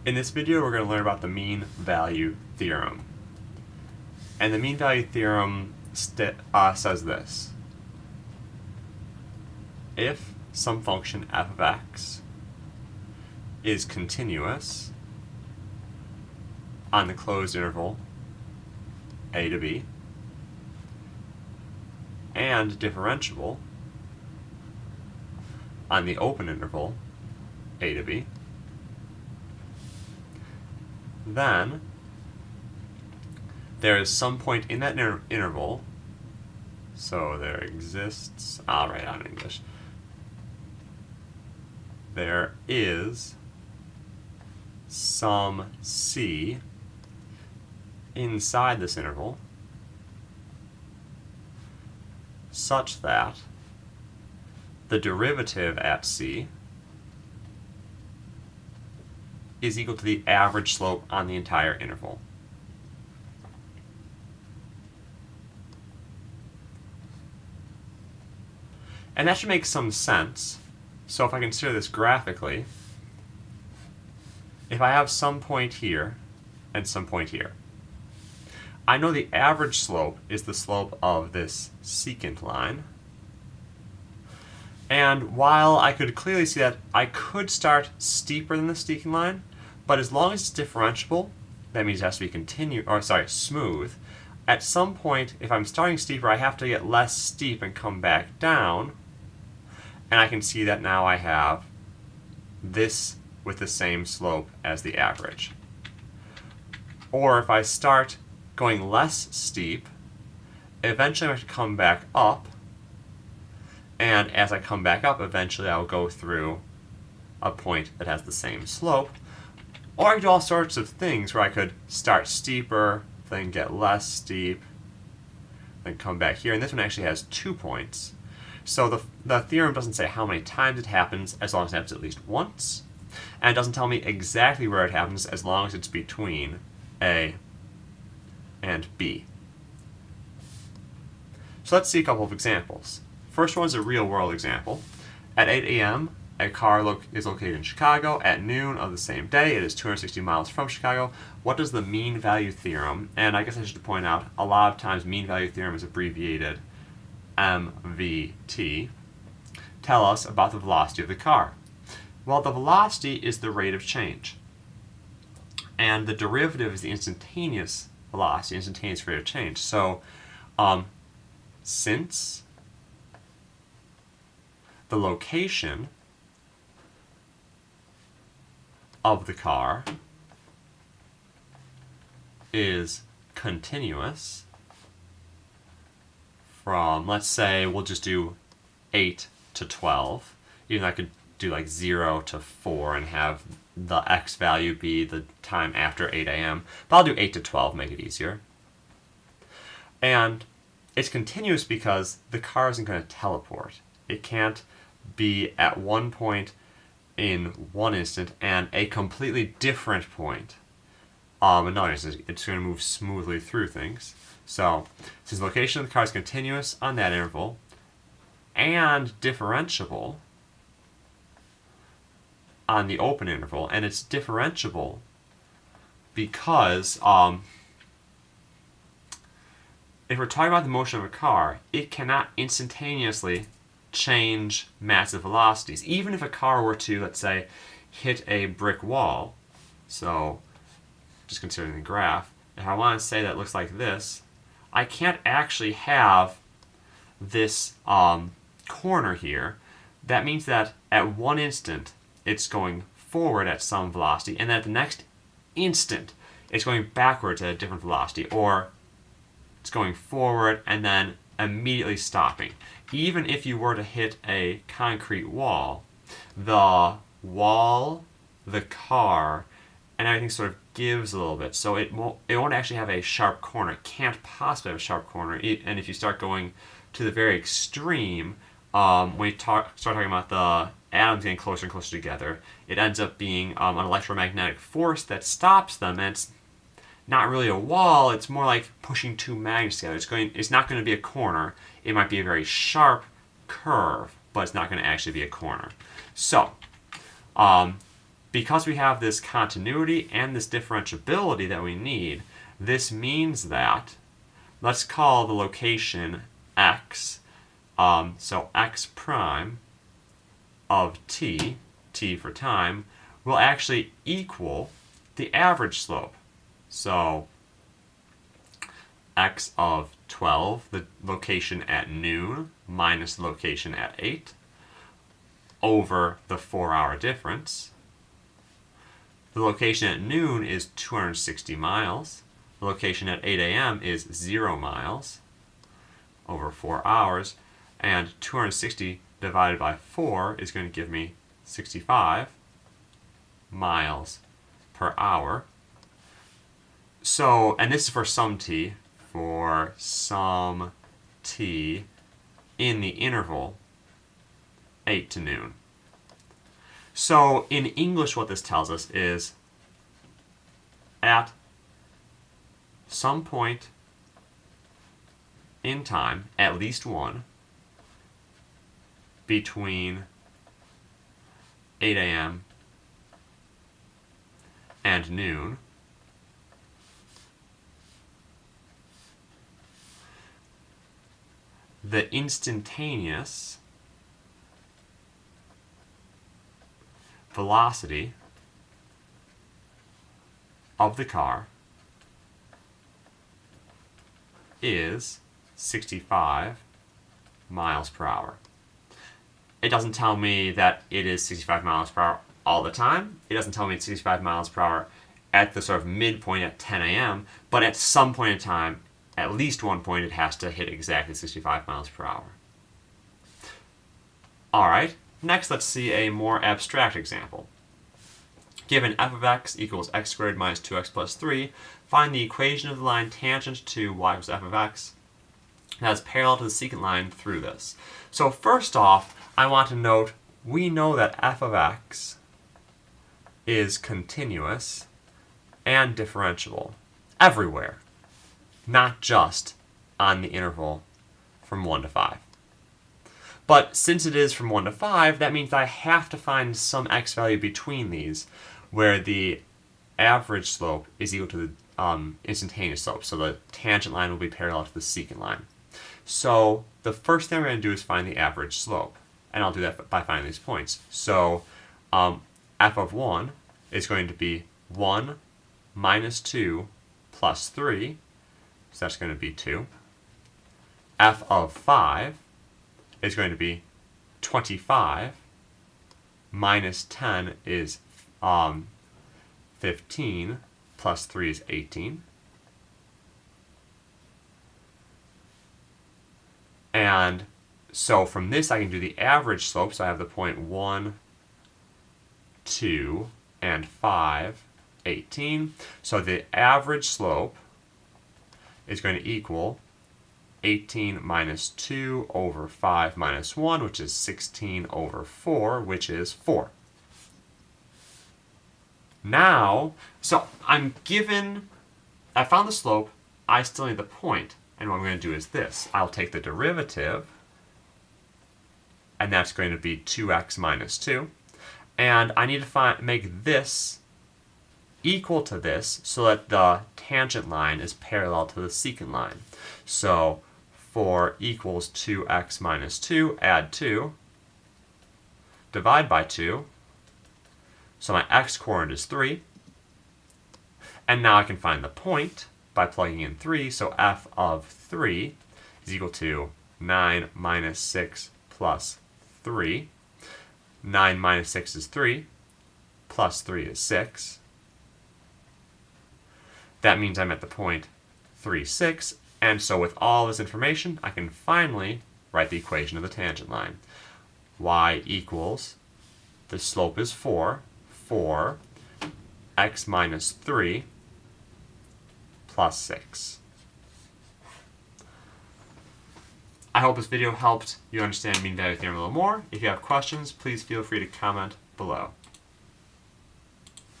In this video, we're going to learn about the mean value theorem. And the mean value theorem says this. If some function f of x is continuous on the closed interval a to b and differentiable on the open interval a to b, then there is some point in that interval, so there exists, I'll write it out in English, there is some c inside this interval such that the derivative at c is equal to the average slope on the entire interval. And that should make some sense. So if I consider this graphically, if I have some point here and some point here, I know the average slope is the slope of this secant line. And while I could clearly see that I could start steeper than the secant line, but as long as it's differentiable, that means it has to be smooth. At some point, if I'm starting steeper, I have to get less steep and come back down. And I can see that now I have this with the same slope as the average. Or if I start going less steep, eventually I have to come back up. And as I come back up, eventually I'll go through a point that has the same slope. Or I could do all sorts of things where I could start steeper, then get less steep, then come back here. And this one actually has 2 points. So the theorem doesn't say how many times it happens, as long as it happens at least once. And it doesn't tell me exactly where it happens, as long as it's between A and B. So let's see a couple of examples. First one is a real-world example. At 8 a.m., a car is located in Chicago. At noon of the same day, it is 260 miles from Chicago. What does the mean value theorem, and I guess I should point out, a lot of times mean value theorem is abbreviated MVT, tell us about the velocity of the car? Well, the velocity is the rate of change. And the derivative is the instantaneous velocity, instantaneous rate of change. So, since the location of the car is continuous from, let's say, we'll just do 8 to 12, even though I could do like 0 to 4 and have the x value be the time after 8 a.m. But I'll do 8 to 12, make it easier. And it's continuous because the car isn't going to teleport. It can't be at one point in one instant and a completely different point another instant. It's going to move smoothly through things. So, since the location of the car is continuous on that interval and differentiable on the open interval, and it's differentiable because if we're talking about the motion of a car, it cannot instantaneously change massive velocities. Even if a car were to, let's say, hit a brick wall, so just considering the graph, if I want to say that it looks like this, I can't actually have this corner here. That means that at one instant it's going forward at some velocity, and then at the next instant it's going backwards at a different velocity, or it's going forward and then immediately stopping. Even if you were to hit a concrete wall, the car, and everything sort of gives a little bit. So it won't actually have a sharp corner. It can't possibly have a sharp corner. And if you start going to the very extreme, when you start talking about the atoms getting closer and closer together, it ends up being an electromagnetic force that stops them. And it's not really a wall. It's more like pushing two magnets together. It's not going to be a corner. It might be a very sharp curve, but it's not going to actually be a corner. So, because we have this continuity and this differentiability that we need, this means that, let's call the location x, so x prime of t for time, will actually equal the average slope. So x of 12, the location at noon, minus the location at 8, over the 4-hour difference. The location at noon is 260 miles. The location at 8 a.m. is 0 miles over 4 hours. And 260 divided by 4 is going to give me 65 miles per hour. So, and this is for some t, for some t in the interval 8 to noon. So in English what this tells us is at some point in time, at least one, between 8 a.m. and noon, the instantaneous velocity of the car is 65 miles per hour. It doesn't tell me that it is 65 miles per hour all the time. It doesn't tell me it's 65 miles per hour at the sort of midpoint at 10 a.m., but at some point in time, at least one point, it has to hit exactly 65 miles per hour. All right. Next, let's see a more abstract example. Given f of x equals x squared minus 2x plus 3, find the equation of the line tangent to y equals f of x that is parallel to the secant line through this. So first off, I want to note we know that f of x is continuous and differentiable everywhere, not just on the interval from 1 to 5. But since it is from 1 to 5, that means I have to find some x value between these where the average slope is equal to the instantaneous slope. So the tangent line will be parallel to the secant line. So the first thing we're going to do is find the average slope. And I'll do that by finding these points. So f of 1 is going to be 1 minus 2 plus 3. So that's going to be 2. F of 5 is going to be 25 minus 10 is 15 plus 3 is 18. And so from this I can do the average slope. So I have the point 1, 2, and 5, 18. So the average slope is going to equal 18 minus 2 over 5 minus 1, which is 16 over 4, which is 4. Now, so I found the slope, I still need the point. And what I'm going to do is this. I'll take the derivative, and that's going to be 2x minus 2. And I need to make this equal to this so that the tangent line is parallel to the secant line. So 4 equals 2x minus 2, add 2, divide by 2. So my x-coordinate is 3. And now I can find the point by plugging in 3. So f of 3 is equal to 9 minus 6 plus 3. 9 minus 6 is 3, plus 3 is 6. That means I'm at the point 3, 6. And so with all this information, I can finally write the equation of the tangent line. Y equals, the slope is 4, x minus 3 plus 6. I hope this video helped you understand mean value theorem a little more. If you have questions, please feel free to comment below.